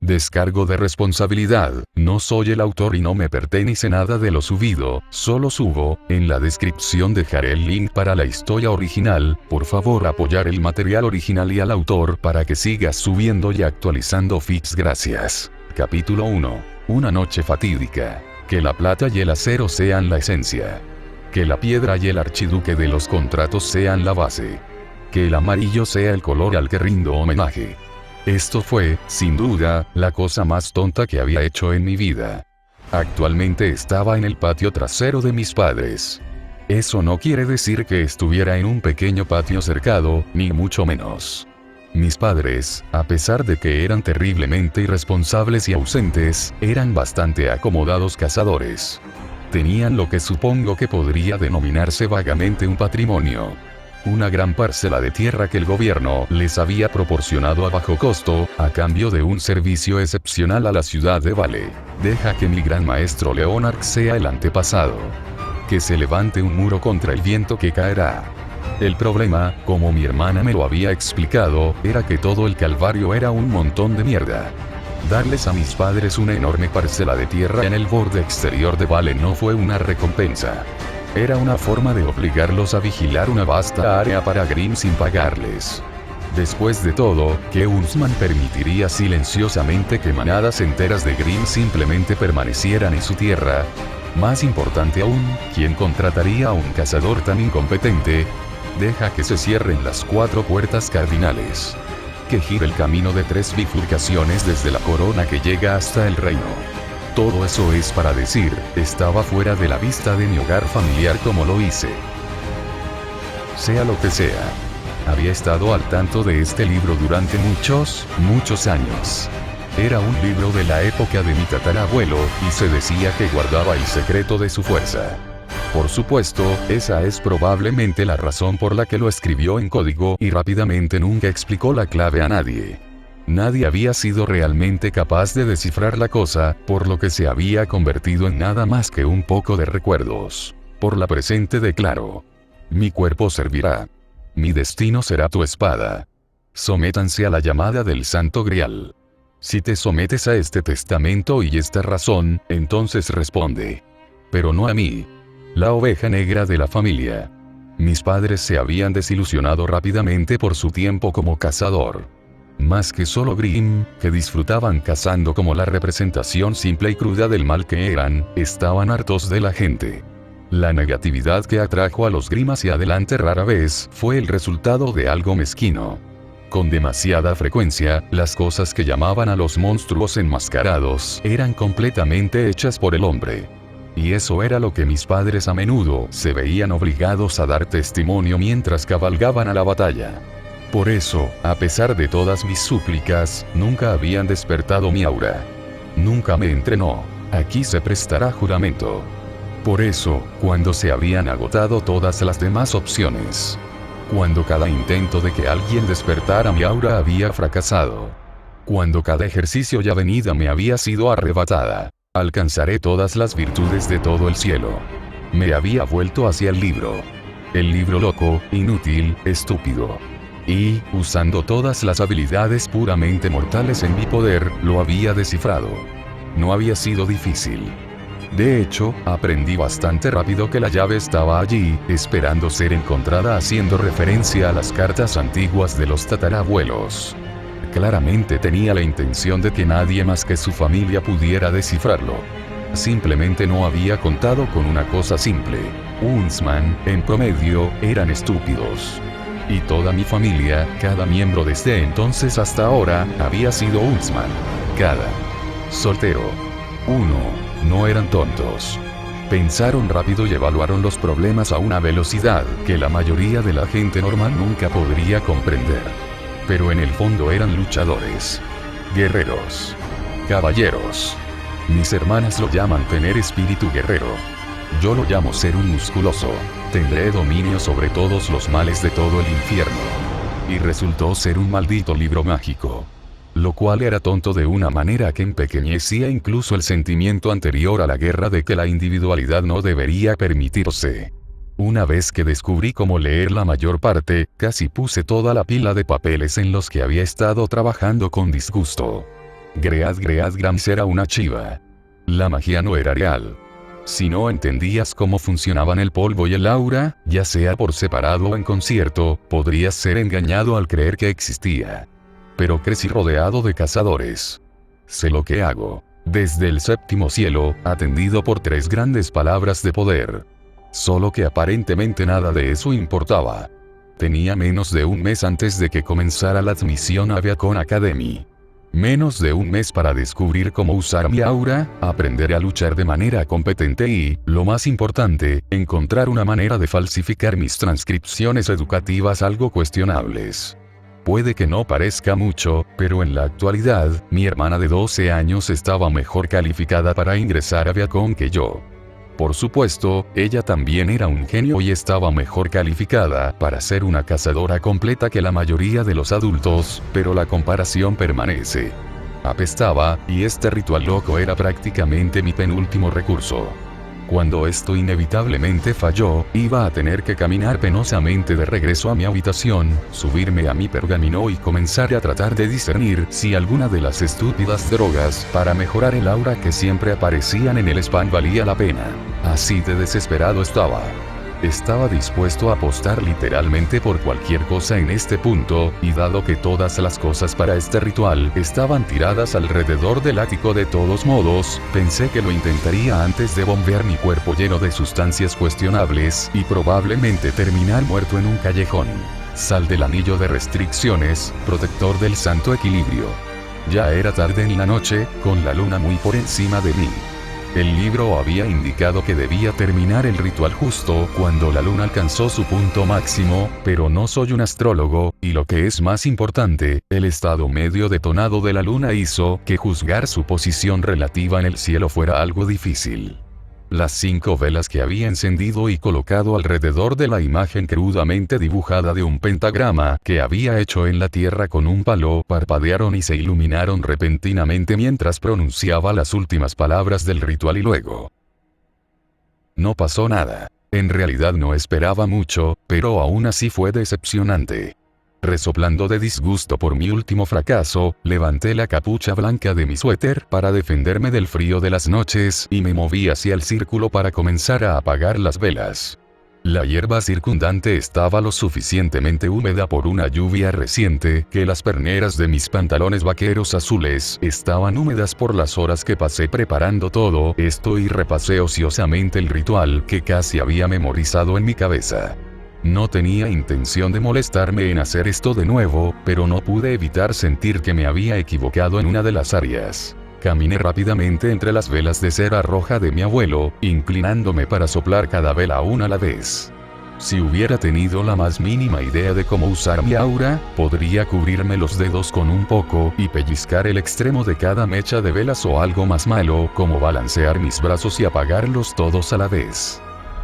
Descargo de responsabilidad, no soy el autor y no me pertenece nada de lo subido, solo subo, en la descripción dejaré el link para la historia original, por favor apoyar el material original y al autor para que sigas subiendo y actualizando feeds gracias. Capítulo 1. Una noche fatídica. Que la plata y el acero sean la esencia. Que la piedra y el archiduque de los contratos sean la base. Que el amarillo sea el color al que rindo homenaje. Esto fue, sin duda, la cosa más tonta que había hecho en mi vida. Actualmente estaba en el patio trasero de mis padres. Eso no quiere decir que estuviera en un pequeño patio cercado, ni mucho menos. Mis padres, a pesar de que eran terriblemente irresponsables y ausentes, eran bastante acomodados cazadores. Tenían lo que supongo que podría denominarse vagamente un patrimonio. Una gran parcela de tierra que el gobierno les había proporcionado a bajo costo, a cambio de un servicio excepcional a la ciudad de Vale. Deja que mi gran maestro Leonard sea el antepasado. Que se levante un muro contra el viento que caerá. El problema, como mi hermana me lo había explicado, era que todo el calvario era un montón de mierda. Darles a mis padres una enorme parcela de tierra en el borde exterior de Vale no fue una recompensa. Era una forma de obligarlos a vigilar una vasta área para Grimm sin pagarles. Después de todo, ¿qué Huntsman permitiría silenciosamente que manadas enteras de Grimm simplemente permanecieran en su tierra? Más importante aún, ¿quién contrataría a un cazador tan incompetente? Deja que se cierren las 4 puertas cardinales. Que gire el camino de 3 bifurcaciones desde la corona que llega hasta el reino. Todo eso es para decir, estaba fuera de la vista de mi hogar familiar como lo hice. Sea lo que sea. Había estado al tanto de este libro durante muchos años. Era un libro de la época de mi tatarabuelo, y se decía que guardaba el secreto de su fuerza. Por supuesto, esa es probablemente la razón por la que lo escribió en código y rápidamente nunca explicó la clave a nadie. Nadie había sido realmente capaz de descifrar la cosa, por lo que se había convertido en nada más que un poco de recuerdos. Por la presente declaro. Mi cuerpo servirá. Mi destino será tu espada. Sométanse a la llamada del Santo Grial. Si te sometes a este testamento y esta razón, entonces responde. Pero no a mí. La oveja negra de la familia. Mis padres se habían desilusionado rápidamente por su tiempo como cazador. Más que solo Grimm, que disfrutaban cazando como la representación simple y cruda del mal que eran, estaban hartos de la gente. La negatividad que atrajo a los Grimm hacia adelante rara vez fue el resultado de algo mezquino. Con demasiada frecuencia, las cosas que llamaban a los monstruos enmascarados eran completamente hechas por el hombre. Y eso era lo que mis padres a menudo se veían obligados a dar testimonio mientras cabalgaban a la batalla. Por eso, a pesar de todas mis súplicas, nunca habían despertado mi aura. Nunca me entrenó. Aquí se prestará juramento. Por eso, cuando se habían agotado todas las demás opciones. Cuando cada intento de que alguien despertara mi aura había fracasado. Cuando cada ejercicio y avenida me había sido arrebatada. Alcanzaré todas las virtudes de todo el cielo. Me había vuelto hacia el libro. El libro loco, inútil, estúpido. Y, usando todas las habilidades puramente mortales en mi poder, lo había descifrado. No había sido difícil. De hecho, aprendí bastante rápido que la llave estaba allí, esperando ser encontrada haciendo referencia a las cartas antiguas de los tatarabuelos. Claramente tenía la intención de que nadie más que su familia pudiera descifrarlo. Simplemente no había contado con una cosa simple. Huntsman, en promedio, eran estúpidos. Y toda mi familia, cada miembro desde entonces hasta ahora, había sido Huntsman. Cada soltero. No eran tontos. Pensaron rápido y evaluaron los problemas a una velocidad que la mayoría de la gente normal nunca podría comprender. Pero en el fondo eran luchadores. Guerreros. Caballeros. Mis hermanas lo llaman tener espíritu guerrero. Yo lo llamo ser un musculoso. Tendré dominio sobre todos los males de todo el infierno. Y resultó ser un maldito libro mágico. Lo cual era tonto de una manera que empequeñecía incluso el sentimiento anterior a la guerra de que la individualidad no debería permitirse. Una vez que descubrí cómo leer la mayor parte, casi puse toda la pila de papeles en los que había estado trabajando con disgusto. Grams era una chiva. La magia no era real. Si no entendías cómo funcionaban el polvo y el aura, ya sea por separado o en concierto, podrías ser engañado al creer que existía. Pero crecí rodeado de cazadores. Sé lo que hago. Desde el séptimo cielo, atendido por 3 grandes palabras de poder. Solo que aparentemente nada de eso importaba. Tenía menos de un mes antes de que comenzara la admisión a Viacom Academy. Menos de un mes para descubrir cómo usar mi aura, aprender a luchar de manera competente y, lo más importante, encontrar una manera de falsificar mis transcripciones educativas algo cuestionables. Puede que no parezca mucho, pero en la actualidad, mi hermana de 12 años estaba mejor calificada para ingresar a Viacom que yo. Por supuesto, ella también era un genio y estaba mejor calificada para ser una cazadora completa que la mayoría de los adultos, pero la comparación permanece. Apestaba, y este ritual loco era prácticamente mi penúltimo recurso. Cuando esto inevitablemente falló, iba a tener que caminar penosamente de regreso a mi habitación, subirme a mi pergamino y comenzar a tratar de discernir si alguna de las estúpidas drogas para mejorar el aura que siempre aparecían en el spam valía la pena. Así de desesperado estaba. Estaba dispuesto a apostar literalmente por cualquier cosa en este punto, y dado que todas las cosas para este ritual estaban tiradas alrededor del ático de todos modos, pensé que lo intentaría antes de bombear mi cuerpo lleno de sustancias cuestionables, y probablemente terminar muerto en un callejón. Sal del anillo de restricciones, protector del santo equilibrio. Ya era tarde en la noche, con la luna muy por encima de mí. El libro había indicado que debía terminar el ritual justo cuando la luna alcanzó su punto máximo, pero no soy un astrólogo, y lo que es más importante, el estado medio detonado de la luna hizo que juzgar su posición relativa en el cielo fuera algo difícil. Las 5 velas que había encendido y colocado alrededor de la imagen crudamente dibujada de un pentagrama que había hecho en la tierra con un palo parpadearon y se iluminaron repentinamente mientras pronunciaba las últimas palabras del ritual y luego. No pasó nada. En realidad no esperaba mucho, pero aún así fue decepcionante. Resoplando de disgusto por mi último fracaso, levanté la capucha blanca de mi suéter para defenderme del frío de las noches y me moví hacia el círculo para comenzar a apagar las velas. La hierba circundante estaba lo suficientemente húmeda por una lluvia reciente que las perneras de mis pantalones vaqueros azules estaban húmedas por las horas que pasé preparando todo esto y repasé ociosamente el ritual que casi había memorizado en mi cabeza. No tenía intención de molestarme en hacer esto de nuevo, pero no pude evitar sentir que me había equivocado en una de las áreas. Caminé rápidamente entre las velas de cera roja de mi abuelo, inclinándome para soplar cada vela una a la vez. Si hubiera tenido la más mínima idea de cómo usar mi aura, podría cubrirme los dedos con un poco y pellizcar el extremo de cada mecha de velas o algo más malo, como balancear mis brazos y apagarlos todos a la vez.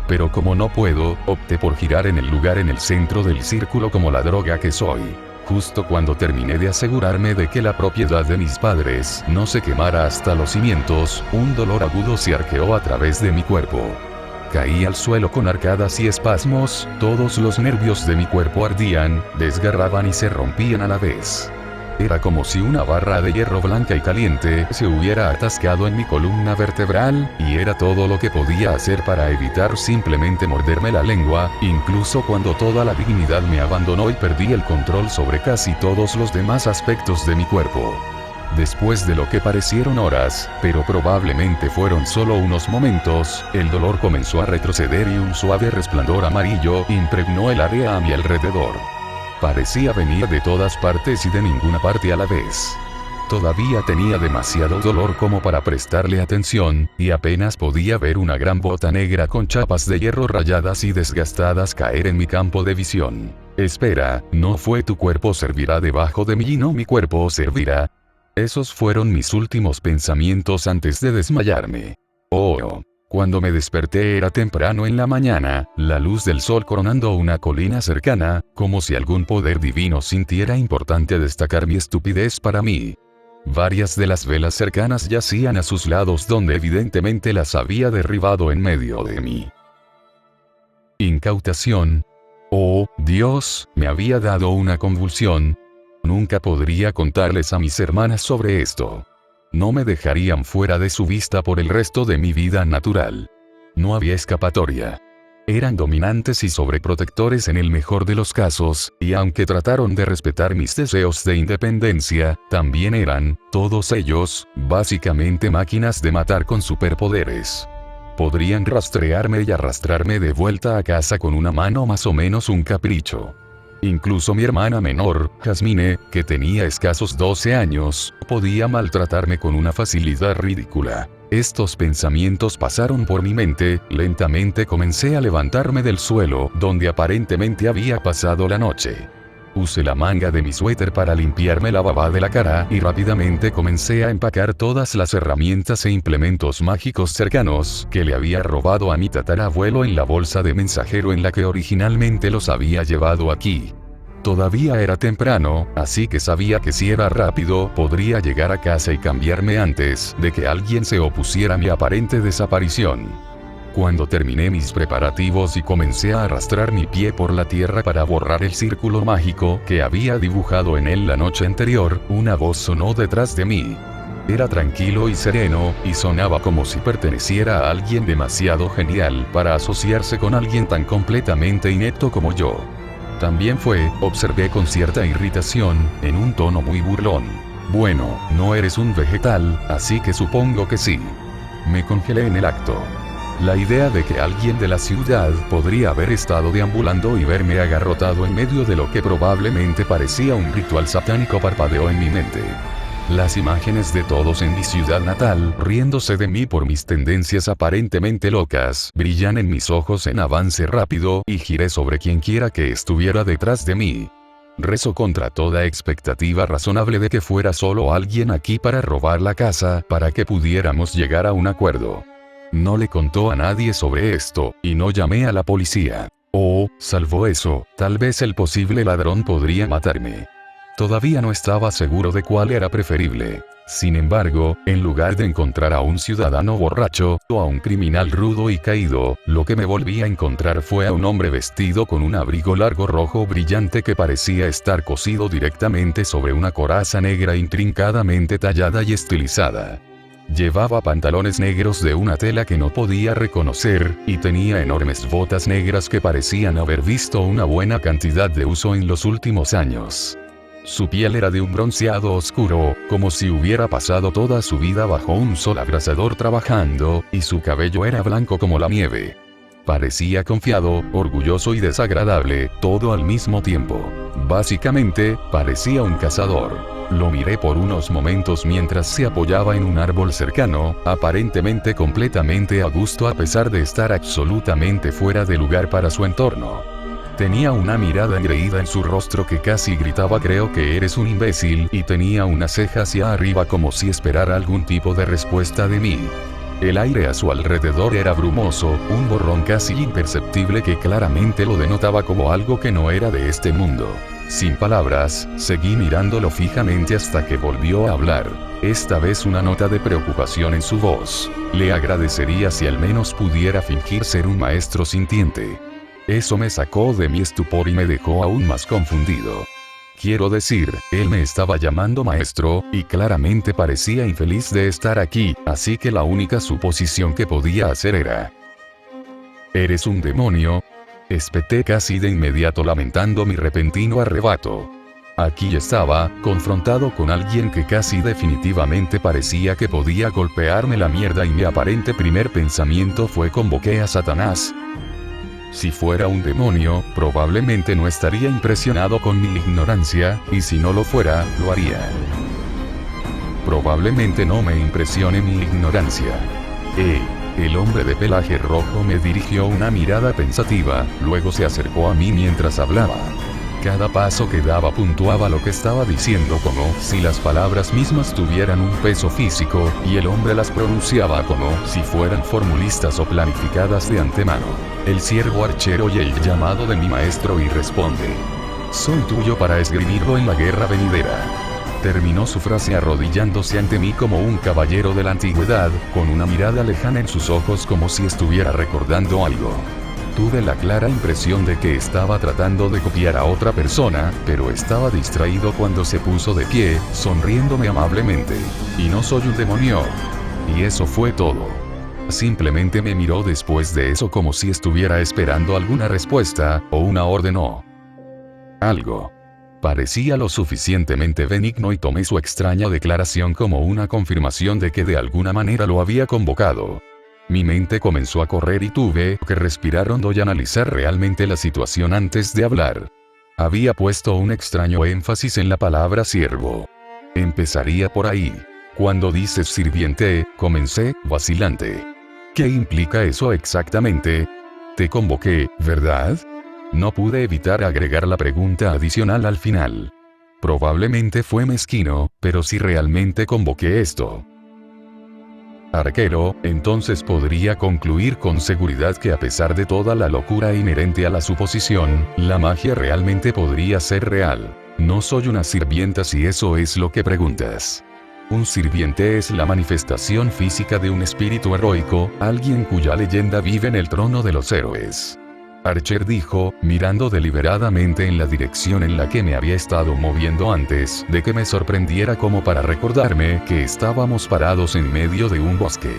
Pero como no puedo, opté por girar en el lugar en el centro del círculo como la droga que soy. Justo cuando terminé de asegurarme de que la propiedad de mis padres no se quemara hasta los cimientos, un dolor agudo se arqueó a través de mi cuerpo. Caí al suelo con arcadas y espasmos, todos los nervios de mi cuerpo ardían, desgarraban y se rompían a la vez. Era como si una barra de hierro blanca y caliente se hubiera atascado en mi columna vertebral, y era todo lo que podía hacer para evitar simplemente morderme la lengua, incluso cuando toda la dignidad me abandonó y perdí el control sobre casi todos los demás aspectos de mi cuerpo. Después de lo que parecieron horas, pero probablemente fueron solo unos momentos, el dolor comenzó a retroceder y un suave resplandor amarillo impregnó el área a mi alrededor. Parecía venir de todas partes y de ninguna parte a la vez. Todavía tenía demasiado dolor como para prestarle atención, y apenas podía ver una gran bota negra con chapas de hierro rayadas y desgastadas caer en mi campo de visión. Espera, no fue tu cuerpo servirá debajo de mí y no mi cuerpo servirá. Esos fueron mis últimos pensamientos antes de desmayarme. Oh. Cuando me desperté era temprano en la mañana, la luz del sol coronando una colina cercana, como si algún poder divino sintiera importante destacar mi estupidez para mí. Varias de las velas cercanas yacían a sus lados donde evidentemente las había derribado en medio de mí. Incautación. Oh, Dios, me había dado una convulsión. Nunca podría contarles a mis hermanas sobre esto. No me dejarían fuera de su vista por el resto de mi vida natural. No había escapatoria. Eran dominantes y sobreprotectores en el mejor de los casos, y aunque trataron de respetar mis deseos de independencia, también eran, todos ellos, básicamente máquinas de matar con superpoderes. Podrían rastrearme y arrastrarme de vuelta a casa con una mano más o menos un capricho. Incluso mi hermana menor, Jasmine, que tenía escasos 12 años, podía maltratarme con una facilidad ridícula. Estos pensamientos pasaron por mi mente, lentamente comencé a levantarme del suelo donde aparentemente había pasado la noche. Usé la manga de mi suéter para limpiarme la baba de la cara y rápidamente comencé a empacar todas las herramientas e implementos mágicos cercanos que le había robado a mi tatarabuelo en la bolsa de mensajero en la que originalmente los había llevado aquí. Todavía era temprano, así que sabía que si era rápido, podría llegar a casa y cambiarme antes de que alguien se opusiera a mi aparente desaparición. Cuando terminé mis preparativos y comencé a arrastrar mi pie por la tierra para borrar el círculo mágico que había dibujado en él la noche anterior, una voz sonó detrás de mí. Era tranquilo y sereno, y sonaba como si perteneciera a alguien demasiado genial para asociarse con alguien tan completamente inepto como yo. También observé con cierta irritación, en un tono muy burlón. Bueno, no eres un vegetal, así que supongo que sí. Me congelé en el acto. La idea de que alguien de la ciudad podría haber estado deambulando y verme agarrotado en medio de lo que probablemente parecía un ritual satánico parpadeó en mi mente. Las imágenes de todos en mi ciudad natal, riéndose de mí por mis tendencias aparentemente locas, brillan en mis ojos en avance rápido, y giré sobre quienquiera que estuviera detrás de mí. Rezo contra toda expectativa razonable de que fuera solo alguien aquí para robar la casa, para que pudiéramos llegar a un acuerdo. No le contó a nadie sobre esto, y no llamé a la policía. Salvo eso, tal vez el posible ladrón podría matarme. Todavía no estaba seguro de cuál era preferible. Sin embargo, en lugar de encontrar a un ciudadano borracho, o a un criminal rudo y caído, lo que me volví a encontrar fue a un hombre vestido con un abrigo largo rojo brillante que parecía estar cosido directamente sobre una coraza negra intrincadamente tallada y estilizada. Llevaba pantalones negros de una tela que no podía reconocer, y tenía enormes botas negras que parecían haber visto una buena cantidad de uso en los últimos años. Su piel era de un bronceado oscuro, como si hubiera pasado toda su vida bajo un sol abrasador trabajando, y su cabello era blanco como la nieve. Parecía confiado, orgulloso y desagradable, todo al mismo tiempo. Básicamente, parecía un cazador. Lo miré por unos momentos mientras se apoyaba en un árbol cercano, aparentemente completamente a gusto a pesar de estar absolutamente fuera de lugar para su entorno. Tenía una mirada engreída en su rostro que casi gritaba creo que eres un imbécil, y tenía una ceja hacia arriba como si esperara algún tipo de respuesta de mí. El aire a su alrededor era brumoso, un borrón casi imperceptible que claramente lo denotaba como algo que no era de este mundo. Sin palabras, seguí mirándolo fijamente hasta que volvió a hablar. Esta vez una nota de preocupación en su voz. Le agradecería si al menos pudiera fingir ser un maestro sintiente. Eso me sacó de mi estupor y me dejó aún más confundido. Quiero decir, él me estaba llamando maestro, y claramente parecía infeliz de estar aquí, así que la única suposición que podía hacer era: ¿eres un demonio? Espeté casi de inmediato lamentando mi repentino arrebato. Aquí estaba, confrontado con alguien que casi definitivamente parecía que podía golpearme la mierda y mi aparente primer pensamiento fue convoqué a Satanás. Si fuera un demonio, probablemente no estaría impresionado con mi ignorancia, y si no lo fuera, lo haría. Probablemente no me impresione mi ignorancia. El hombre de pelaje rojo me dirigió una mirada pensativa, luego se acercó a mí mientras hablaba. Cada paso que daba puntuaba lo que estaba diciendo como si las palabras mismas tuvieran un peso físico, y el hombre las pronunciaba como si fueran formulistas o planificadas de antemano. El ciervo archero y el llamado de mi maestro y responde: soy tuyo para esgrimirlo en la guerra venidera. Terminó su frase arrodillándose ante mí como un caballero de la antigüedad, con una mirada lejana en sus ojos como si estuviera recordando algo. Tuve la clara impresión de que estaba tratando de copiar a otra persona, pero estaba distraído cuando se puso de pie, sonriéndome amablemente. Y no soy un demonio. Y eso fue todo. Simplemente me miró después de eso como si estuviera esperando alguna respuesta, o una orden o algo. Parecía lo suficientemente benigno y tomé su extraña declaración como una confirmación de que de alguna manera lo había convocado. Mi mente comenzó a correr y tuve que respirar hondo y analizar realmente la situación antes de hablar. Había puesto un extraño énfasis en la palabra siervo. Empezaría por ahí. Cuando dices sirviente, comencé, vacilante. ¿Qué implica eso exactamente? Te convoqué, ¿verdad? No pude evitar agregar la pregunta adicional al final. Probablemente fue mezquino, pero si realmente convoqué esto. Arquero, entonces podría concluir con seguridad que a pesar de toda la locura inherente a la suposición, la magia realmente podría ser real. No soy una sirvienta si eso es lo que preguntas. Un sirviente es la manifestación física de un espíritu heroico, alguien cuya leyenda vive en el trono de los héroes. Archer dijo, mirando deliberadamente en la dirección en la que me había estado moviendo antes de que me sorprendiera como para recordarme que estábamos parados en medio de un bosque.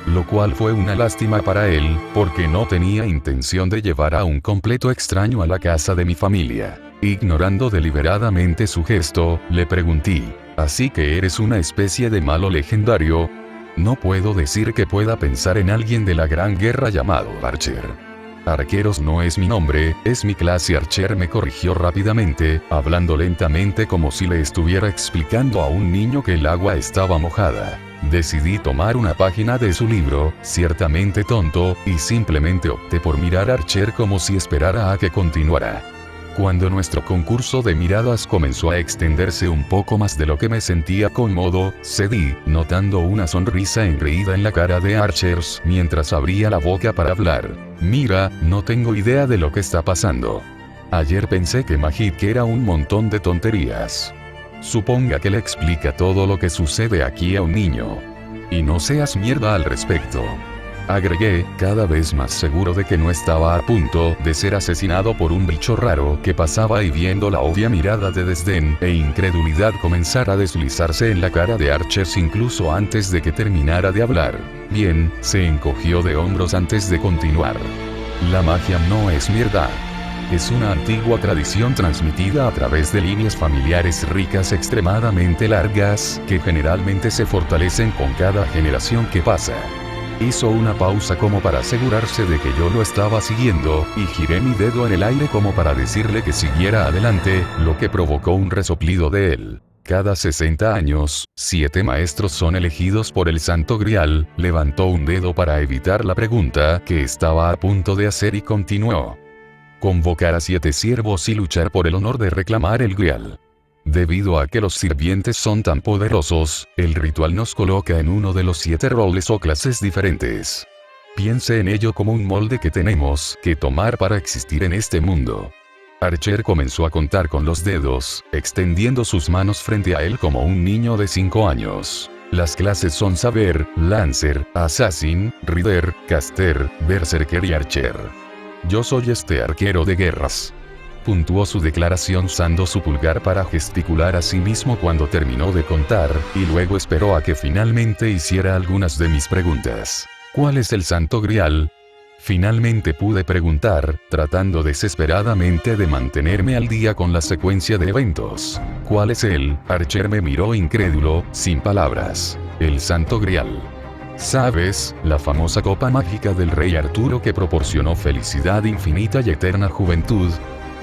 Lo cual fue una lástima para él, porque no tenía intención de llevar a un completo extraño a la casa de mi familia. Ignorando deliberadamente su gesto, le pregunté, ¿así que eres una especie de malo legendario? No puedo decir que pueda pensar en alguien de la Gran Guerra llamado Archer. Arqueros no es mi nombre, es mi clase. Archer me corrigió rápidamente, hablando lentamente como si le estuviera explicando a un niño que el agua estaba mojada. Decidí tomar una página de su libro, ciertamente tonto, y simplemente opté por mirar a Archer como si esperara a que continuara. Cuando nuestro concurso de miradas comenzó a extenderse un poco más de lo que me sentía cómodo, cedí, notando una sonrisa engreída en la cara de Archer mientras abría la boca para hablar. Mira, no tengo idea de lo que está pasando. Ayer pensé que Majid era un montón de tonterías. Suponga que le explica todo lo que sucede aquí a un niño. Y no seas mierda al respecto. Agregué, cada vez más seguro de que no estaba a punto de ser asesinado por un bicho raro que pasaba y viendo la obvia mirada de desdén e incredulidad comenzar a deslizarse en la cara de Archer incluso antes de que terminara de hablar. Bien, se encogió de hombros antes de continuar. La magia no es mierda. Es una antigua tradición transmitida a través de líneas familiares ricas extremadamente largas, que generalmente se fortalecen con cada generación que pasa. Hizo una pausa como para asegurarse de que yo lo estaba siguiendo, y giré mi dedo en el aire como para decirle que siguiera adelante, lo que provocó un resoplido de él. Cada 60 años, 7 maestros son elegidos por el Santo Grial. Levantó un dedo para evitar la pregunta que estaba a punto de hacer y continuó. Convocar a 7 siervos y luchar por el honor de reclamar el Grial. Debido a que los sirvientes son tan poderosos, el ritual nos coloca en uno de los 7 roles o clases diferentes. Piense en ello como un molde que tenemos que tomar para existir en este mundo. Archer comenzó a contar con los dedos, extendiendo sus manos frente a él como un niño de 5 años. Las clases son Saber, Lancer, Assassin, Rider, Caster, Berserker y Archer. Yo soy este arquero de guerras. Puntuó su declaración usando su pulgar para gesticular a sí mismo cuando terminó de contar, y luego esperó a que finalmente hiciera algunas de mis preguntas. ¿Cuál es el Santo Grial? Finalmente pude preguntar, tratando desesperadamente de mantenerme al día con la secuencia de eventos. ¿Cuál es él? Archer me miró incrédulo, sin palabras. El Santo Grial. ¿Sabes? La famosa copa mágica del rey Arturo que proporcionó felicidad infinita y eterna juventud.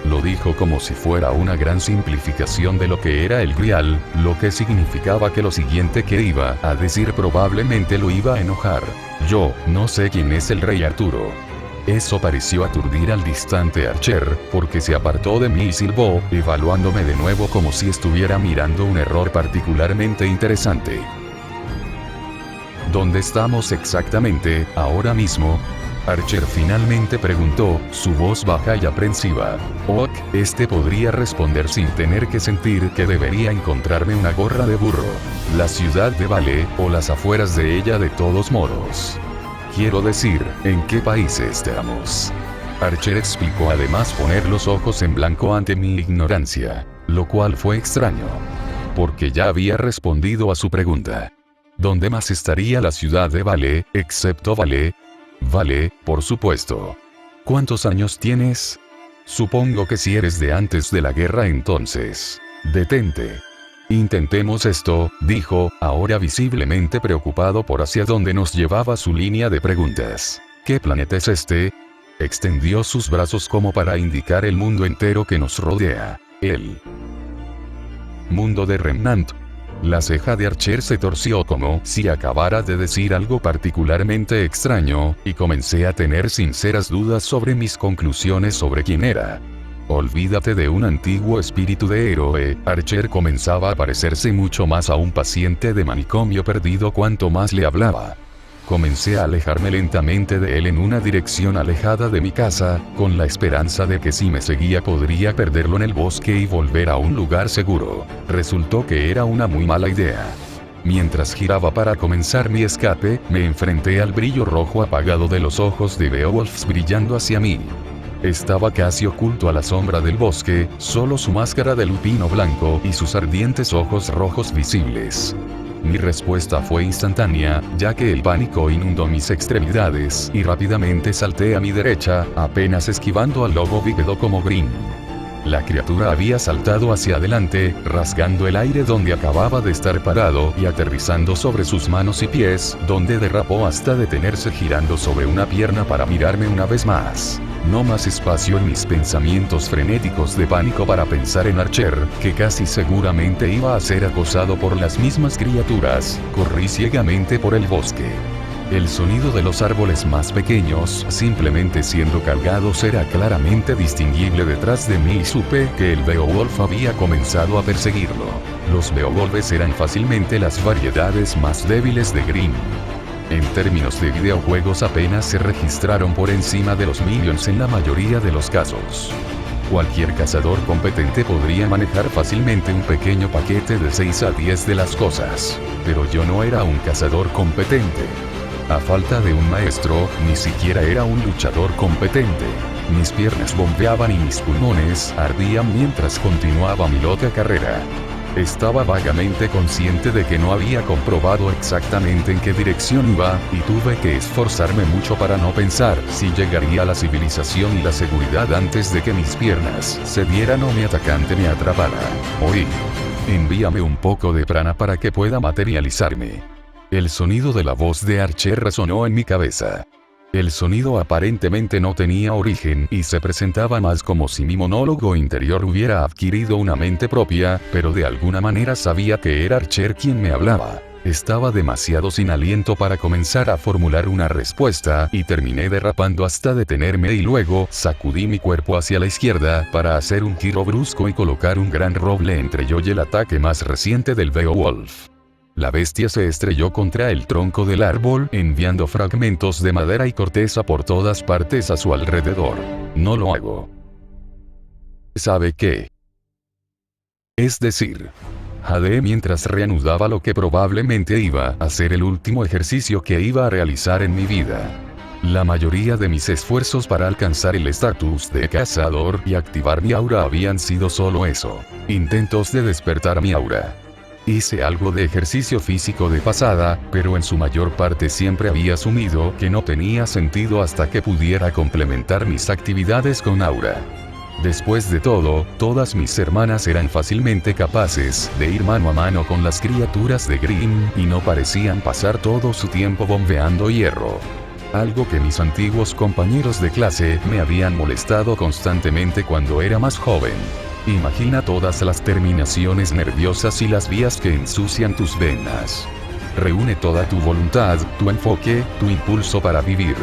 Lo dijo como si fuera una gran simplificación de lo que era el Grial, lo que significaba que lo siguiente que iba a decir probablemente lo iba a enojar. Yo, no sé quién es el rey Arturo. Eso pareció aturdir al distante Archer, porque se apartó de mí y silbó, evaluándome de nuevo como si estuviera mirando un error particularmente interesante. ¿Dónde estamos exactamente, ahora mismo? Archer finalmente preguntó, su voz baja y aprensiva. Ok, podría responder sin tener que sentir que debería encontrarme una gorra de burro. La ciudad de Vale, o las afueras de ella de todos modos. Quiero decir, ¿en qué país estamos? Archer explicó, además poner los ojos en blanco ante mi ignorancia, lo cual fue extraño, porque ya había respondido a su pregunta. ¿Dónde más estaría la ciudad de Vale, excepto Vale? Vale, por supuesto. ¿Cuántos años tienes? Supongo que si eres de antes de la guerra entonces. Detente. Intentemos esto, dijo, ahora visiblemente preocupado por hacia dónde nos llevaba su línea de preguntas. ¿Qué planeta es este? Extendió sus brazos como para indicar el mundo entero que nos rodea. El mundo de Remnant. La ceja de Archer se torció como si acabara de decir algo particularmente extraño, y comencé a tener sinceras dudas sobre mis conclusiones sobre quién era. Olvídate de un antiguo espíritu de héroe. Archer comenzaba a parecerse mucho más a un paciente de manicomio perdido cuanto más le hablaba. Comencé a alejarme lentamente de él en una dirección alejada de mi casa, con la esperanza de que si me seguía podría perderlo en el bosque y volver a un lugar seguro. Resultó que era una muy mala idea. Mientras giraba para comenzar mi escape, me enfrenté al brillo rojo apagado de los ojos de Beowulf brillando hacia mí. Estaba casi oculto a la sombra del bosque, solo su máscara de lupino blanco y sus ardientes ojos rojos visibles. Mi respuesta fue instantánea, ya que el pánico inundó mis extremidades, y rápidamente salté a mi derecha, apenas esquivando al lobo bípedo como Green. La criatura había saltado hacia adelante, rasgando el aire donde acababa de estar parado y aterrizando sobre sus manos y pies, donde derrapó hasta detenerse girando sobre una pierna para mirarme una vez más. No más espacio en mis pensamientos frenéticos de pánico para pensar en Archer, que casi seguramente iba a ser acosado por las mismas criaturas. Corrí ciegamente por el bosque. El sonido de los árboles más pequeños, simplemente siendo cargados, era claramente distinguible detrás de mí y supe que el Beowulf había comenzado a perseguirlo. Los Beowulfes eran fácilmente las variedades más débiles de Grimm. En términos de videojuegos apenas se registraron por encima de los Minions en la mayoría de los casos. Cualquier cazador competente podría manejar fácilmente un pequeño paquete de 6 a 10 de las cosas, pero yo no era un cazador competente. A falta de un maestro, ni siquiera era un luchador competente. Mis piernas bombeaban y mis pulmones ardían mientras continuaba mi loca carrera. Estaba vagamente consciente de que no había comprobado exactamente en qué dirección iba, y tuve que esforzarme mucho para no pensar si llegaría a la civilización y la seguridad antes de que mis piernas cedieran o mi atacante me atrapara. Oí. Envíame un poco de prana para que pueda materializarme. El sonido de la voz de Archer resonó en mi cabeza. El sonido aparentemente no tenía origen y se presentaba más como si mi monólogo interior hubiera adquirido una mente propia, pero de alguna manera sabía que era Archer quien me hablaba. Estaba demasiado sin aliento para comenzar a formular una respuesta y terminé derrapando hasta detenerme y luego sacudí mi cuerpo hacia la izquierda para hacer un giro brusco y colocar un gran roble entre yo y el ataque más reciente del Beowulf. La bestia se estrelló contra el tronco del árbol, enviando fragmentos de madera y corteza por todas partes a su alrededor. No lo hago. ¿Sabe qué? Es decir, jadeé mientras reanudaba lo que probablemente iba a ser el último ejercicio que iba a realizar en mi vida. La mayoría de mis esfuerzos para alcanzar el estatus de cazador y activar mi aura habían sido solo eso: intentos de despertar mi aura. Hice algo de ejercicio físico de pasada, pero en su mayor parte siempre había asumido que no tenía sentido hasta que pudiera complementar mis actividades con aura. Después de todo, todas mis hermanas eran fácilmente capaces de ir mano a mano con las criaturas de Grimm y no parecían pasar todo su tiempo bombeando hierro. Algo que mis antiguos compañeros de clase me habían molestado constantemente cuando era más joven. Imagina todas las terminaciones nerviosas y las vías que ensucian tus venas. Reúne toda tu voluntad, tu enfoque, tu impulso para vivir.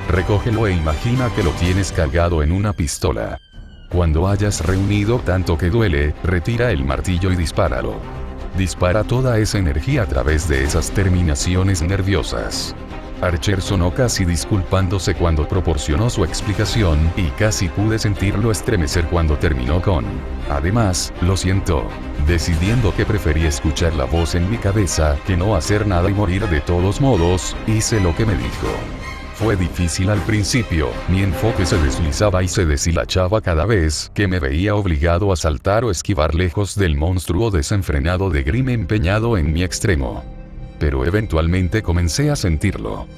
Recógelo e imagina que lo tienes cargado en una pistola. Cuando hayas reunido tanto que duele, retira el martillo y dispáralo. Dispara toda esa energía a través de esas terminaciones nerviosas. Archer sonó casi disculpándose cuando proporcionó su explicación, y casi pude sentirlo estremecer cuando terminó con: además, lo siento. Decidiendo que prefería escuchar la voz en mi cabeza que no hacer nada y morir de todos modos, hice lo que me dijo. Fue difícil al principio, mi enfoque se deslizaba y se deshilachaba cada vez que me veía obligado a saltar o esquivar lejos del monstruo desenfrenado de Grimm empeñado en mi extremo. Pero eventualmente comencé a sentirlo.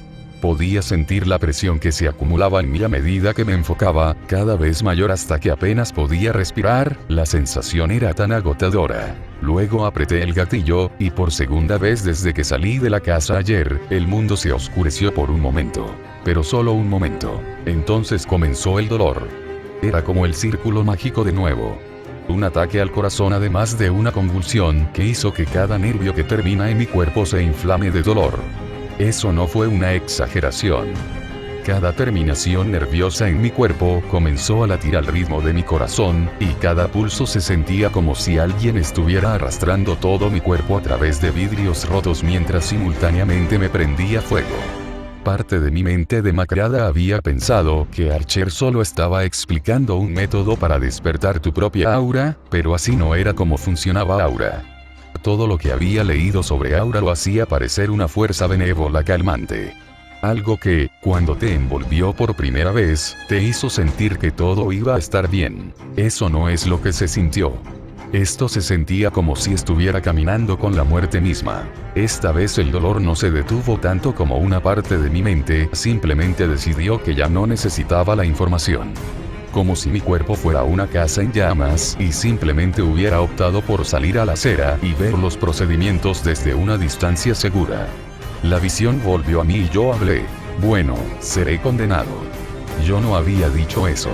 Podía sentir la presión que se acumulaba en mí a medida que me enfocaba, cada vez mayor hasta que apenas podía respirar, la sensación era tan agotadora. Luego apreté el gatillo, y por segunda vez desde que salí de la casa ayer, el mundo se oscureció por un momento. Pero solo un momento. Entonces comenzó el dolor. Era como el círculo mágico de nuevo. Un ataque al corazón además de una convulsión que hizo que cada nervio que termina en mi cuerpo se inflame de dolor. Eso no fue una exageración. Cada terminación nerviosa en mi cuerpo comenzó a latir al ritmo de mi corazón, y cada pulso se sentía como si alguien estuviera arrastrando todo mi cuerpo a través de vidrios rotos mientras simultáneamente me prendía fuego. Parte de mi mente demacrada había pensado que Archer solo estaba explicando un método para despertar tu propia aura, pero así no era como funcionaba Aura. Todo lo que había leído sobre Aura lo hacía parecer una fuerza benévola calmante. Algo que, cuando te envolvió por primera vez, te hizo sentir que todo iba a estar bien. Eso no es lo que se sintió. Esto se sentía como si estuviera caminando con la muerte misma. Esta vez el dolor no se detuvo tanto como una parte de mi mente simplemente decidió que ya no necesitaba la información. Como si mi cuerpo fuera una casa en llamas y simplemente hubiera optado por salir a la acera y ver los procedimientos desde una distancia segura. La visión volvió a mí y yo hablé. Bueno, seré condenado. Yo no había dicho eso.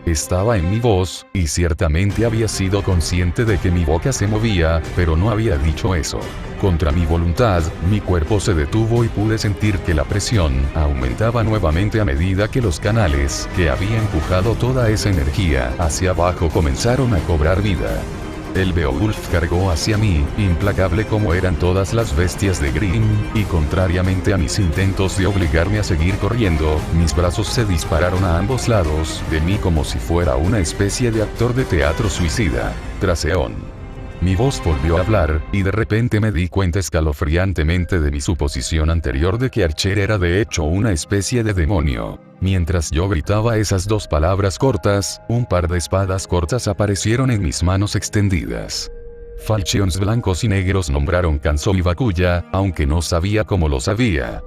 Estaba en mi voz, y ciertamente había sido consciente de que mi boca se movía, pero no había dicho eso. Contra mi voluntad, mi cuerpo se detuvo y pude sentir que la presión aumentaba nuevamente a medida que los canales que había empujado toda esa energía hacia abajo comenzaron a cobrar vida. El Beowulf cargó hacia mí, implacable como eran todas las bestias de Grimm, y contrariamente a mis intentos de obligarme a seguir corriendo, mis brazos se dispararon a ambos lados de mí como si fuera una especie de actor de teatro suicida. Traseón. Mi voz volvió a hablar, y de repente me di cuenta escalofriantemente de mi suposición anterior de que Archer era de hecho una especie de demonio. Mientras yo gritaba esas dos palabras cortas, un par de espadas cortas aparecieron en mis manos extendidas. Falchions blancos y negros nombraron Kanzo y Bakuya, aunque no sabía cómo lo sabía.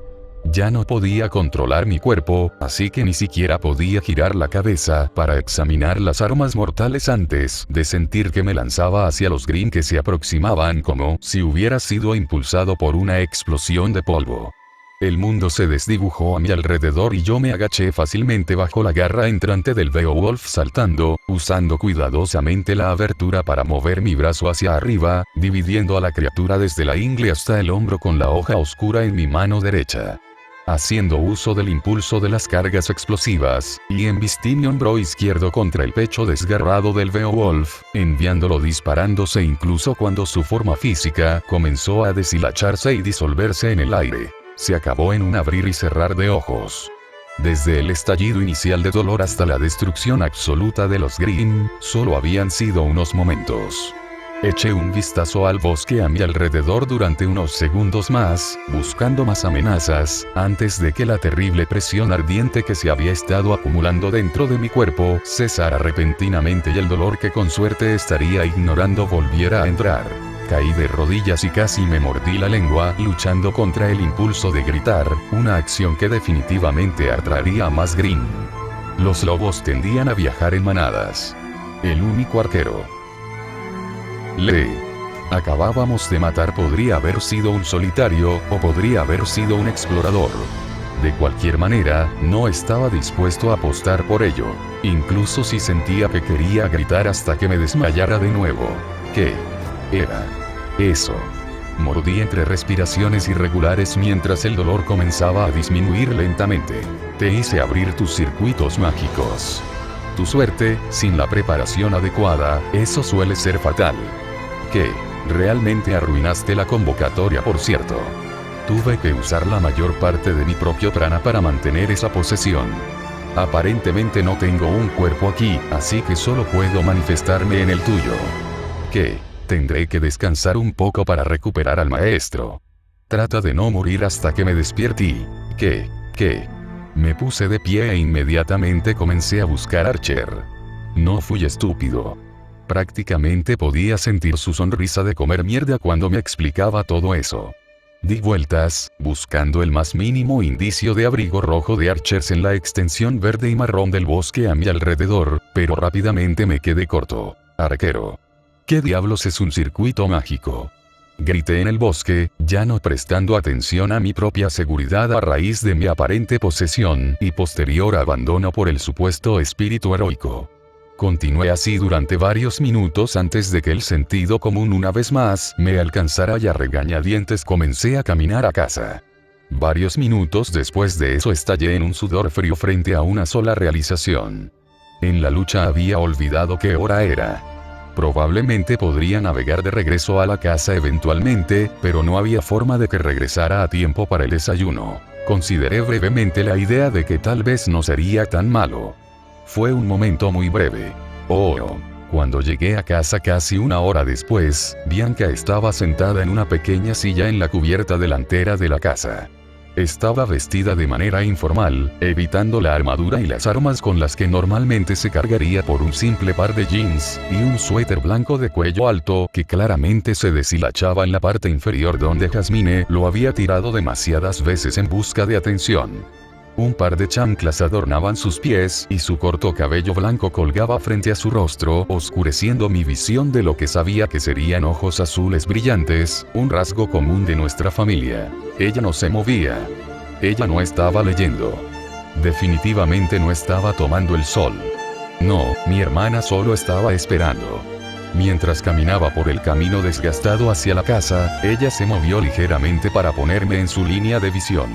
Ya no podía controlar mi cuerpo, así que ni siquiera podía girar la cabeza para examinar las armas mortales antes de sentir que me lanzaba hacia los Grimm que se aproximaban como si hubiera sido impulsado por una explosión de polvo. El mundo se desdibujó a mi alrededor y yo me agaché fácilmente bajo la garra entrante del Beowulf saltando, usando cuidadosamente la abertura para mover mi brazo hacia arriba, dividiendo a la criatura desde la ingle hasta el hombro con la hoja oscura en mi mano derecha. Haciendo uso del impulso de las cargas explosivas, y embistí mi hombro izquierdo contra el pecho desgarrado del Beowulf, enviándolo disparándose incluso cuando su forma física comenzó a deshilacharse y disolverse en el aire. Se acabó en un abrir y cerrar de ojos. Desde el estallido inicial de dolor hasta la destrucción absoluta de los Grimm, solo habían sido unos momentos. Eché un vistazo al bosque a mi alrededor durante unos segundos más, buscando más amenazas, antes de que la terrible presión ardiente que se había estado acumulando dentro de mi cuerpo cesara repentinamente y el dolor que con suerte estaría ignorando volviera a entrar. Caí de rodillas y casi me mordí la lengua luchando contra el impulso de gritar, una acción que definitivamente atraería a más Grimm. Los lobos tendían a viajar en manadas. El único arquero le acabábamos de matar podría haber sido un solitario, o podría haber sido un explorador. De cualquier manera, no estaba dispuesto a apostar por ello, incluso si sentía que quería gritar hasta que me desmayara de nuevo. ¿Qué era eso? Mordí entre respiraciones irregulares mientras el dolor comenzaba a disminuir lentamente. Te hice abrir tus circuitos mágicos. Tu suerte, sin la preparación adecuada, eso suele ser fatal. ¿Qué? Realmente arruinaste la convocatoria, por cierto. Tuve que usar la mayor parte de mi propio prana para mantener esa posesión. Aparentemente no tengo un cuerpo aquí, así que solo puedo manifestarme en el tuyo. ¿Qué? Tendré que descansar un poco para recuperar al maestro. Trata de no morir hasta que me despierte y... ¿Qué? Me puse de pie e inmediatamente comencé a buscar a Archer. No fui estúpido. Prácticamente podía sentir su sonrisa de comer mierda cuando me explicaba todo eso. Di vueltas, buscando el más mínimo indicio de abrigo rojo de Archers en la extensión verde y marrón del bosque a mi alrededor, pero rápidamente me quedé corto. Arquero. ¿Qué diablos es un circuito mágico? Grité en el bosque, ya no prestando atención a mi propia seguridad a raíz de mi aparente posesión y posterior abandono por el supuesto espíritu heroico. Continué así durante varios minutos antes de que el sentido común una vez más me alcanzara y a regañadientes comencé a caminar a casa. Varios minutos después de eso estallé en un sudor frío frente a una sola realización. En la lucha había olvidado qué hora era. Probablemente podría navegar de regreso a la casa eventualmente, pero no había forma de que regresara a tiempo para el desayuno. Consideré brevemente la idea de que tal vez no sería tan malo. Fue un momento muy breve. Cuando llegué a casa casi una hora después, Bianca estaba sentada en una pequeña silla en la cubierta delantera de la casa. Estaba vestida de manera informal, evitando la armadura y las armas con las que normalmente se cargaría por un simple par de jeans, y un suéter blanco de cuello alto que claramente se deshilachaba en la parte inferior donde Jasmine lo había tirado demasiadas veces en busca de atención. Un par de chanclas adornaban sus pies y su corto cabello blanco colgaba frente a su rostro, oscureciendo mi visión de lo que sabía que serían ojos azules brillantes, un rasgo común de nuestra familia. Ella no se movía. Ella no estaba leyendo. Definitivamente no estaba tomando el sol. No, mi hermana solo estaba esperando. Mientras caminaba por el camino desgastado hacia la casa, ella se movió ligeramente para ponerme en su línea de visión.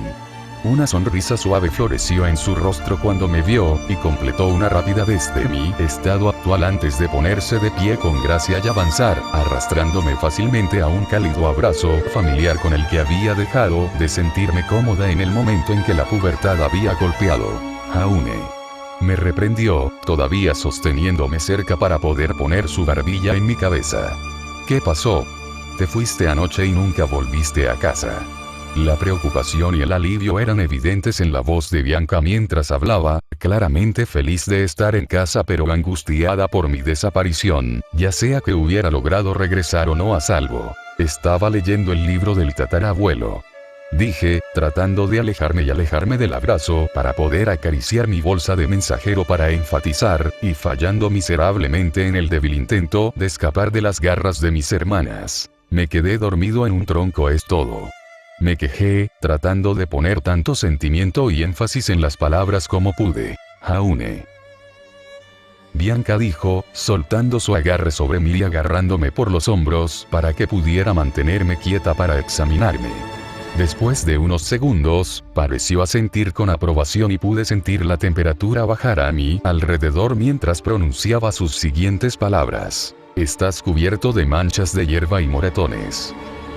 Una sonrisa suave floreció en su rostro cuando me vio, y completó una rápida desde mi estado actual antes de ponerse de pie con gracia y avanzar, arrastrándome fácilmente a un cálido abrazo familiar con el que había dejado de sentirme cómoda en el momento en que la pubertad había golpeado. Jaune. Me reprendió, todavía sosteniéndome cerca para poder poner su barbilla en mi cabeza. ¿Qué pasó? Te fuiste anoche y nunca volviste a casa. La preocupación y el alivio eran evidentes en la voz de Bianca mientras hablaba, claramente feliz de estar en casa pero angustiada por mi desaparición, ya sea que hubiera logrado regresar o no a salvo. Estaba leyendo el libro del tatarabuelo. Dije, tratando de alejarme y alejarme del abrazo para poder acariciar mi bolsa de mensajero para enfatizar, y fallando miserablemente en el débil intento de escapar de las garras de mis hermanas. Me quedé dormido en un tronco, es todo. Me quejé, tratando de poner tanto sentimiento y énfasis en las palabras como pude. Jaune. Bianca dijo, soltando su agarre sobre mí y agarrándome por los hombros para que pudiera mantenerme quieta para examinarme. Después de unos segundos, pareció asentir con aprobación y pude sentir la temperatura bajar a mi alrededor mientras pronunciaba sus siguientes palabras. Estás cubierto de manchas de hierba y moretones.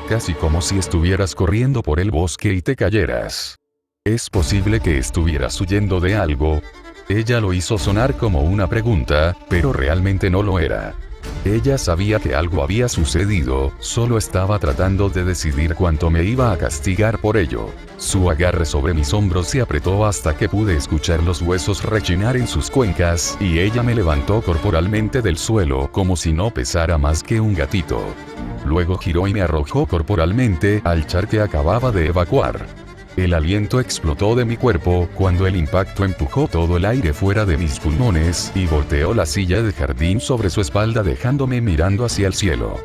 Casi como si estuvieras corriendo por el bosque y te cayeras. ¿Es posible que estuvieras huyendo de algo? Ella lo hizo sonar como una pregunta, pero realmente no lo era. Ella sabía que algo había sucedido, solo estaba tratando de decidir cuánto me iba a castigar por ello. Su agarre sobre mis hombros se apretó hasta que pude escuchar los huesos rechinar en sus cuencas, y ella me levantó corporalmente del suelo como si no pesara más que un gatito. Luego giró y me arrojó corporalmente al char que acababa de evacuar. El aliento explotó de mi cuerpo cuando el impacto empujó todo el aire fuera de mis pulmones y volteó la silla de jardín sobre su espalda dejándome mirando hacia el cielo.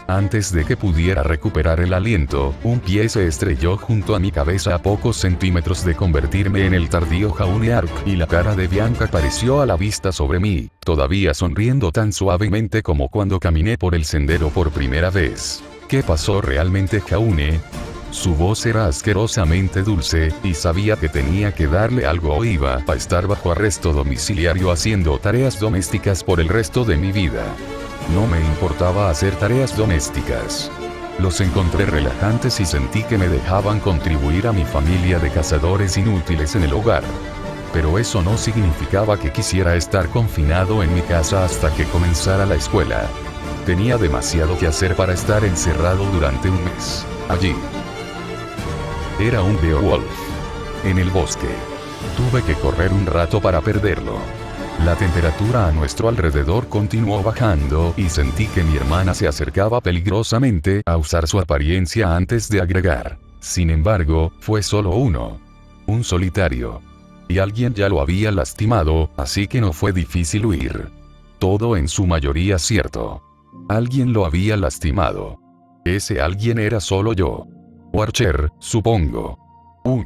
Antes de que pudiera recuperar el aliento, un pie se estrelló junto a mi cabeza a pocos centímetros de convertirme en el tardío Jaune Arp, y la cara de Bianca apareció a la vista sobre mí, todavía sonriendo tan suavemente como cuando caminé por el sendero por primera vez. ¿Qué pasó realmente, Jaune? Su voz era asquerosamente dulce, y sabía que tenía que darle algo o iba a estar bajo arresto domiciliario haciendo tareas domésticas por el resto de mi vida. No me importaba hacer tareas domésticas. Los encontré relajantes y sentí que me dejaban contribuir a mi familia de cazadores inútiles en el hogar. Pero eso no significaba que quisiera estar confinado en mi casa hasta que comenzara la escuela. Tenía demasiado que hacer para estar encerrado durante un mes. Allí. Era un Beowulf. En el bosque. Tuve que correr un rato para perderlo. La temperatura a nuestro alrededor continuó bajando y sentí que mi hermana se acercaba peligrosamente a usar su apariencia antes de agregar. Sin embargo, fue solo uno. Un solitario. Y alguien ya lo había lastimado, así que no fue difícil huir. Todo en su mayoría cierto. Alguien lo había lastimado. Ese alguien era solo yo. O Archer, supongo. Ugh.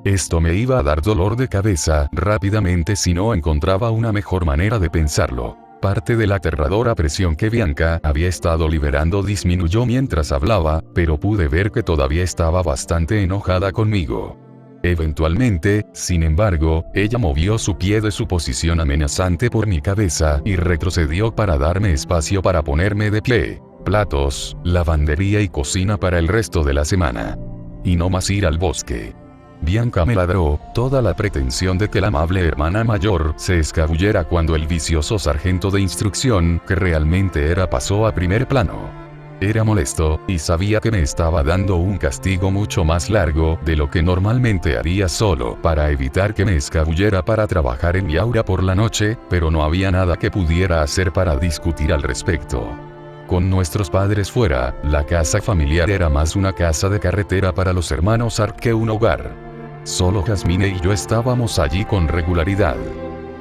Esto me iba a dar dolor de cabeza rápidamente si no encontraba una mejor manera de pensarlo. Parte de la aterradora presión que Bianca había estado liberando disminuyó mientras hablaba, pero pude ver que todavía estaba bastante enojada conmigo. Eventualmente, sin embargo, ella movió su pie de su posición amenazante por mi cabeza y retrocedió para darme espacio para ponerme de pie. Platos, lavandería y cocina para el resto de la semana. Y no más ir al bosque. Bianca me ladró, toda la pretensión de que la amable hermana mayor se escabullera cuando el vicioso sargento de instrucción, que realmente era, pasó a primer plano. Era molesto, y sabía que me estaba dando un castigo mucho más largo de lo que normalmente haría solo para evitar que me escabullera para trabajar en mi aura por la noche, pero no había nada que pudiera hacer para discutir al respecto. Con nuestros padres fuera, la casa familiar era más una casa de carretera para los hermanos Ark que un hogar. Solo Jasmine y yo estábamos allí con regularidad.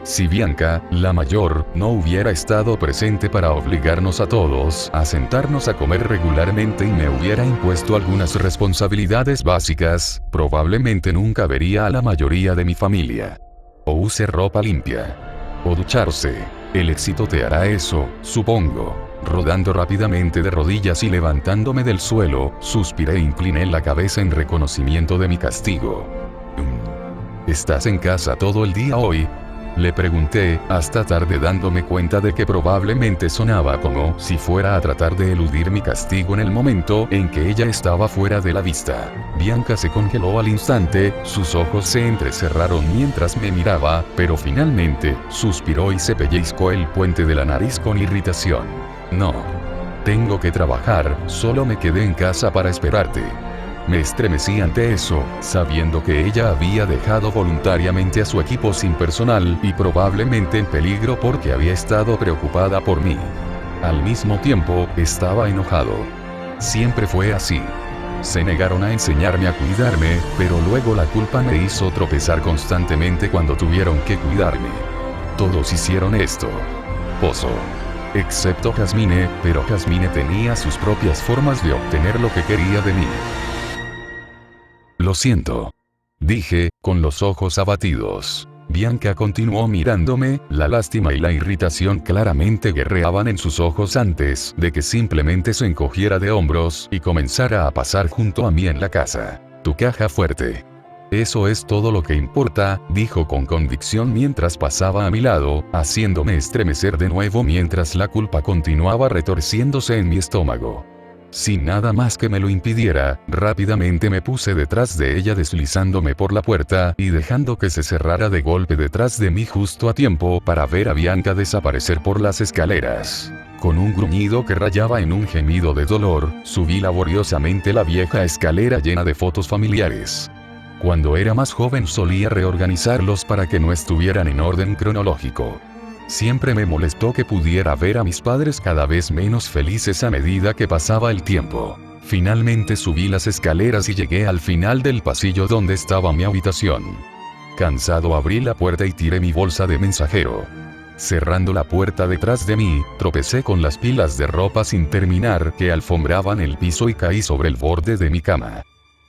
Si Bianca, la mayor, no hubiera estado presente para obligarnos a todos a sentarnos a comer regularmente y me hubiera impuesto algunas responsabilidades básicas, probablemente nunca vería a la mayoría de mi familia. O use ropa limpia. O ducharse. El éxito te hará eso, supongo. Rodando rápidamente de rodillas y levantándome del suelo, suspiré e incliné la cabeza en reconocimiento de mi castigo. ¿Estás en casa todo el día hoy? Le pregunté, hasta tarde dándome cuenta de que probablemente sonaba como si fuera a tratar de eludir mi castigo en el momento en que ella estaba fuera de la vista. Bianca se congeló al instante, sus ojos se entrecerraron mientras me miraba, pero finalmente, suspiró y se pellizcó el puente de la nariz con irritación. No. Tengo que trabajar, solo me quedé en casa para esperarte. Me estremecí ante eso, sabiendo que ella había dejado voluntariamente a su equipo sin personal y probablemente en peligro porque había estado preocupada por mí. Al mismo tiempo, estaba enojado. Siempre fue así. Se negaron a enseñarme a cuidarme, pero luego la culpa me hizo tropezar constantemente cuando tuvieron que cuidarme. Todos hicieron esto. Pozo. Excepto Jasmine, pero Jasmine tenía sus propias formas de obtener lo que quería de mí. Lo siento. Dije, con los ojos abatidos. Bianca continuó mirándome, la lástima y la irritación claramente guerreaban en sus ojos antes de que simplemente se encogiera de hombros y comenzara a pasar junto a mí en la casa. Tu caja fuerte. Eso es todo lo que importa, dijo con convicción mientras pasaba a mi lado, haciéndome estremecer de nuevo mientras la culpa continuaba retorciéndose en mi estómago. Sin nada más que me lo impidiera, rápidamente me puse detrás de ella deslizándome por la puerta y dejando que se cerrara de golpe detrás de mí justo a tiempo para ver a Bianca desaparecer por las escaleras. Con un gruñido que rayaba en un gemido de dolor, subí laboriosamente la vieja escalera llena de fotos familiares. Cuando era más joven solía reorganizarlos para que no estuvieran en orden cronológico. Siempre me molestó que pudiera ver a mis padres cada vez menos felices a medida que pasaba el tiempo. Finalmente subí las escaleras y llegué al final del pasillo donde estaba mi habitación. Cansado abrí la puerta y tiré mi bolsa de mensajero. Cerrando la puerta detrás de mí, tropecé con las pilas de ropa sin terminar que alfombraban el piso y caí sobre el borde de mi cama.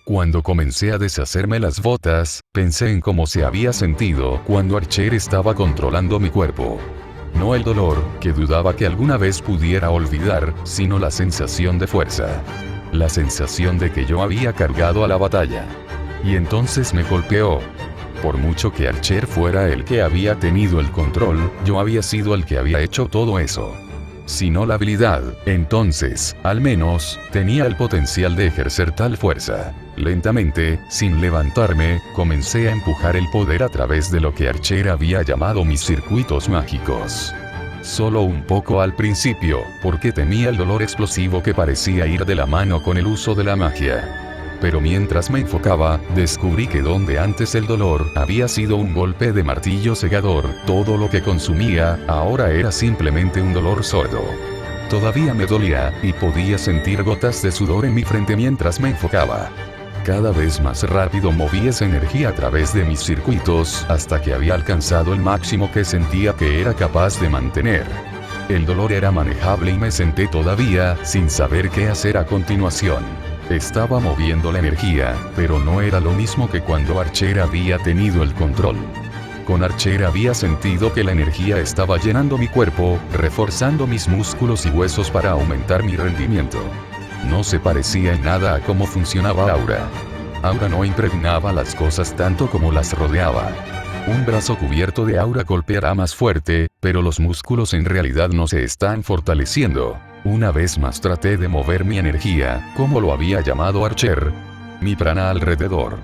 Cuando comencé a deshacerme las botas, pensé en cómo se había sentido cuando Archer estaba controlando mi cuerpo. No el dolor, que dudaba que alguna vez pudiera olvidar, sino la sensación de fuerza. La sensación de que yo había cargado a la batalla. Y entonces me golpeó. Por mucho que Archer fuera el que había tenido el control, yo había sido el que había hecho todo eso. Si no la habilidad, entonces, al menos, tenía el potencial de ejercer tal fuerza. Lentamente, sin levantarme, comencé a empujar el poder a través de lo que Archer había llamado mis circuitos mágicos. Solo un poco al principio, porque temía el dolor explosivo que parecía ir de la mano con el uso de la magia. pero mientras me enfocaba, descubrí que donde antes el dolor había sido un golpe de martillo segador, todo lo que consumía, ahora era simplemente un dolor sordo. Todavía me dolía, y podía sentir gotas de sudor en mi frente mientras me enfocaba. Cada vez más rápido moví esa energía a través de mis circuitos, hasta que había alcanzado el máximo que sentía que era capaz de mantener. El dolor era manejable y me senté todavía, sin saber qué hacer a continuación. Estaba moviendo la energía, pero no era lo mismo que cuando Archer había tenido el control. Con Archer había sentido que la energía estaba llenando mi cuerpo, reforzando mis músculos y huesos para aumentar mi rendimiento. No se parecía en nada a cómo funcionaba Aura. Aura no impregnaba las cosas tanto como las rodeaba. Un brazo cubierto de aura golpeará más fuerte, pero los músculos en realidad no se están fortaleciendo. Una vez más traté de mover mi energía, como lo había llamado Archer, mi prana alrededor.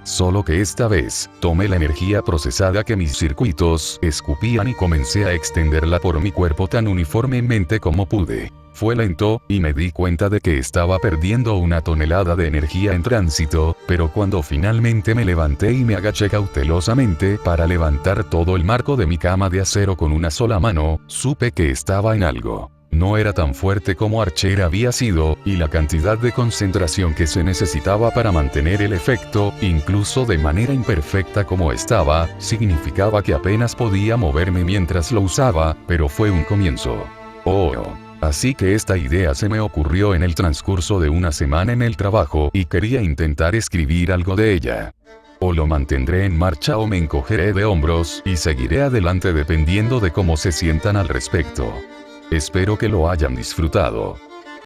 Solo que esta vez, tomé la energía procesada que mis circuitos escupían y comencé a extenderla por mi cuerpo tan uniformemente como pude. Fue lento, y me di cuenta de que estaba perdiendo una tonelada de energía en tránsito, pero cuando finalmente me levanté y me agaché cautelosamente para levantar todo el marco de mi cama de acero con una sola mano, supe que estaba en algo. No era tan fuerte como Archer había sido, y la cantidad de concentración que se necesitaba para mantener el efecto, incluso de manera imperfecta como estaba, significaba que apenas podía moverme mientras lo usaba, pero fue un comienzo. Así que esta idea se me ocurrió en el transcurso de una semana en el trabajo y quería intentar escribir algo de ella. O lo mantendré en marcha o me encogeré de hombros y seguiré adelante dependiendo de cómo se sientan al respecto. Espero que lo hayan disfrutado.